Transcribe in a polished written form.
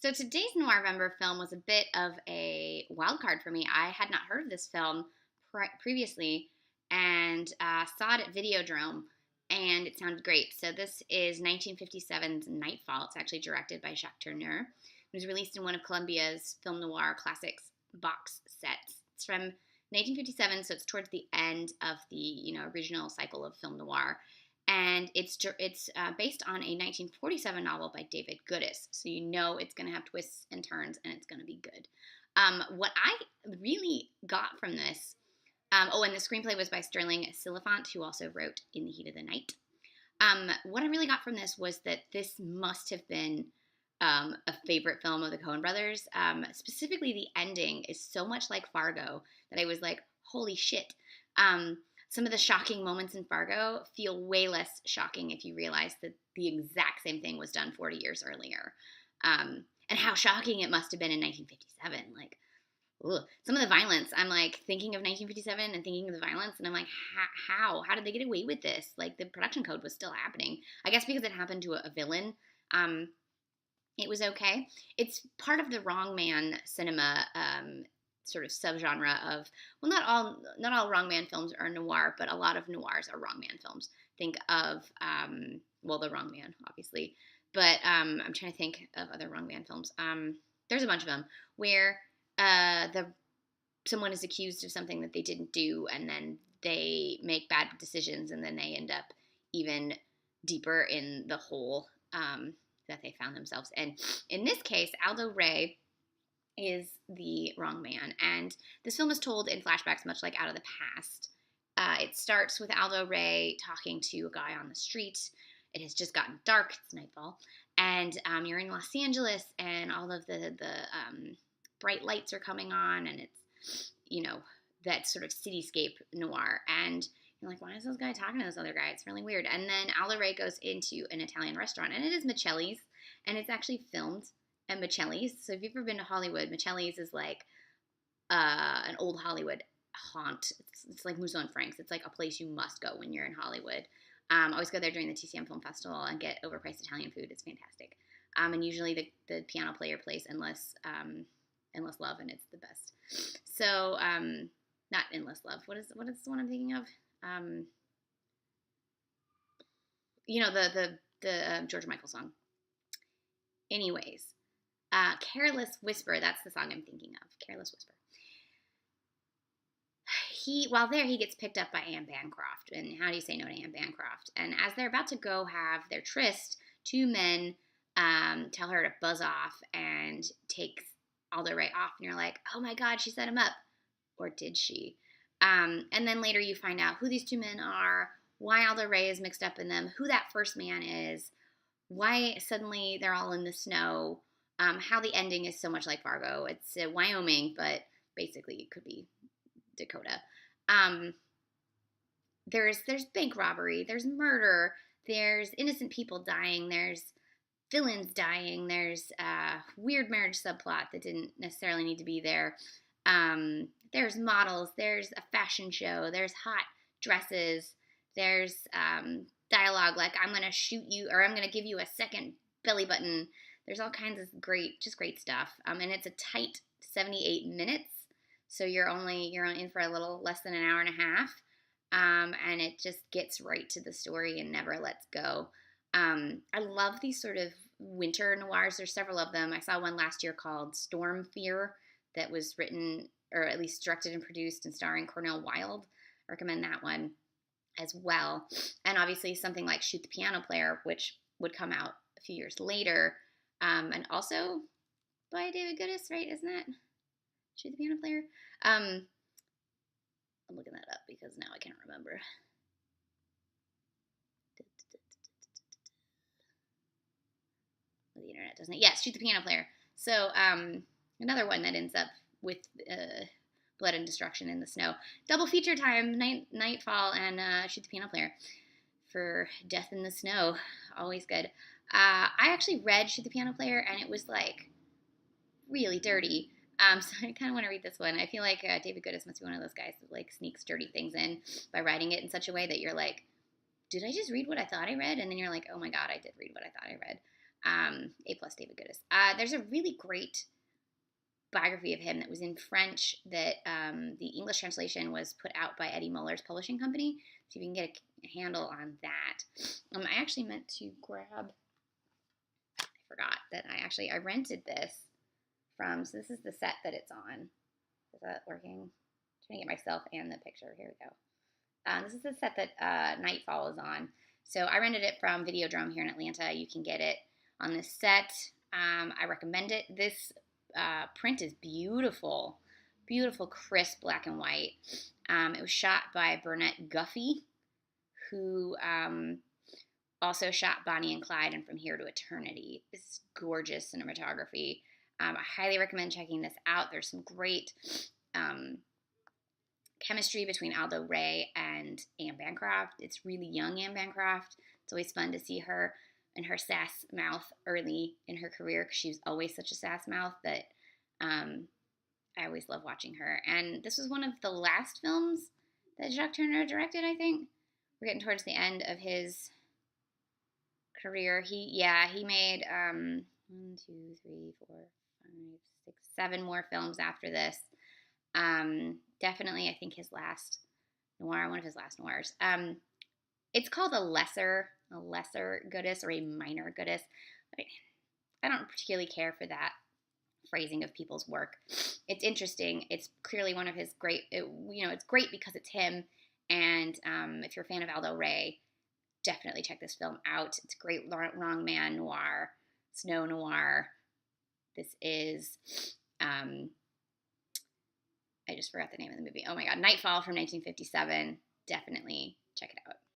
So today's Noirvember film was a bit of a wild card for me. I had not heard of this film previously and saw it at Videodrome, and it sounded great. So this is 1957's Nightfall. It's actually directed by Jacques Tourneur. It was released in one of Columbia's Film Noir Classics box sets. It's from 1957, so it's towards the end of the original cycle of film noir, and it's based on a 1947 novel by David Goodis. So it's going to have twists and turns, and it's going to be good. What I really got from this, and the screenplay was by Sterling Silliphant, who also wrote In the Heat of the Night. What I really got from this was that this must have been a favorite film of the Coen brothers. Specifically, the ending is so much like Fargo that I was like, holy shit. Some of the shocking moments in Fargo feel way less shocking if you realize that the exact same thing was done 40 years earlier. And how shocking it must have been in 1957. Like, ugh. Some of the violence, I'm like thinking of 1957 and thinking of the violence, and I'm like, how? How did they get away with this? Like, the production code was still happening. I guess because it happened to a villain. It was okay. It's part of the wrong man cinema sort of subgenre of, well, not all wrong man films are noir, but a lot of noirs are wrong man films. Think of the Wrong Man, obviously, but I'm trying to think of other wrong man films. There's a bunch of them where someone is accused of something that they didn't do, and then they make bad decisions, and then they end up even deeper in the hole that they found themselves in. In this case, Aldo Ray is the wrong man, and this film is told in flashbacks, much like Out of the Past. It starts with Aldo Ray talking to a guy on the street. It has just gotten dark. It's nightfall, and you're in Los Angeles, and all of the bright lights are coming on, and it's that sort of cityscape noir, and you're like, why is this guy talking to this other guy? It's really weird. And then Aldo Ray goes into an Italian restaurant, and it is Michelli's, and it's actually filmed at Michelli's. So if you've ever been to Hollywood, Michelli's is like an old Hollywood haunt. It's like Musso and Frank's. It's like a place you must go when you're in Hollywood. I always go there during the TCM Film Festival and get overpriced Italian food. It's fantastic. And usually the piano player plays Endless Love, and it's the best. So not Endless Love. What is the one I'm thinking of? The George Michael song. Anyways, Careless Whisper, that's the song I'm thinking of. Careless Whisper. While there, he gets picked up by Anne Bancroft. And how do you say no to Anne Bancroft? And as they're about to go have their tryst, two men tell her to buzz off and take Aldo Ray off. And you're like, oh my God, she set him up. Or did she? And then later you find out who these two men are, why Aldo Ray is mixed up in them, who that first man is, why suddenly they're all in the snow, how the ending is so much like Fargo. It's Wyoming, but basically it could be Dakota. There's bank robbery, there's murder, there's innocent people dying, there's villains dying, there's weird marriage subplot that didn't necessarily need to be there. There's models, there's a fashion show, there's hot dresses, there's dialogue like, I'm going to shoot you, or I'm going to give you a second belly button. There's all kinds of great stuff. And it's a tight 78 minutes, so you're in for a little less than an hour and a half. And it just gets right to the story and never lets go. I love these sort of winter noirs. There's several of them. I saw one last year called Storm Fear that was written, or at least directed and produced and starring Cornel Wilde. I recommend that one as well. And obviously something like Shoot the Piano Player, which would come out a few years later, and also by David Goodis, right? Isn't it? Shoot the Piano Player? I'm looking that up because now I can't remember. The internet doesn't. Yes, Shoot the Piano Player. So another one that ends up with blood and destruction in the snow. Double feature time, Nightfall and Shoot the Piano Player for Death in the Snow. Always good. I actually read Shoot the Piano Player, and it was like really dirty. So I kind of want to read this one. I feel like David Goodis must be one of those guys that like sneaks dirty things in by writing it in such a way that you're like, did I just read what I thought I read? And then you're like, oh my God, I did read what I thought I read. A plus David Goodis. There's a really great biography of him that was in French that the English translation was put out by Eddie Muller's publishing company. So you can get a handle on that. I actually meant to grab, I forgot that I rented this from, so this is the set that it's on. Is that working? I'm trying to get myself and the picture. Here we go. This is the set that Nightfall is on. So I rented it from Videodrome here in Atlanta. You can get it on this set. I recommend it. This print is beautiful, beautiful, crisp black and white. It was shot by Burnett Guffey, who also shot Bonnie and Clyde and From Here to Eternity. It's gorgeous cinematography. I highly recommend checking this out. There's some great chemistry between Aldo Ray and Anne Bancroft. It's really young Anne Bancroft. It's always fun to see her and her sass mouth early in her career, because she was always such a sass mouth that I always love watching her. And this was one of the last films that Jacques Tourneur directed, I think. We're getting towards the end of his career. He made 1, 2, 3, 4, 5, 6, 7 more films after this. Definitely, I think his last noir, one of his last noirs. It's called a lesser Goodis, or a minor Goodis. I don't particularly care for that phrasing of people's work. It's interesting. It's clearly one of his great, it's great because it's him. And if you're a fan of Aldo Ray, definitely check this film out. It's a great wrong man noir, snow noir. This is, I just forgot the name of the movie. Oh my God, Nightfall from 1957. Definitely check it out.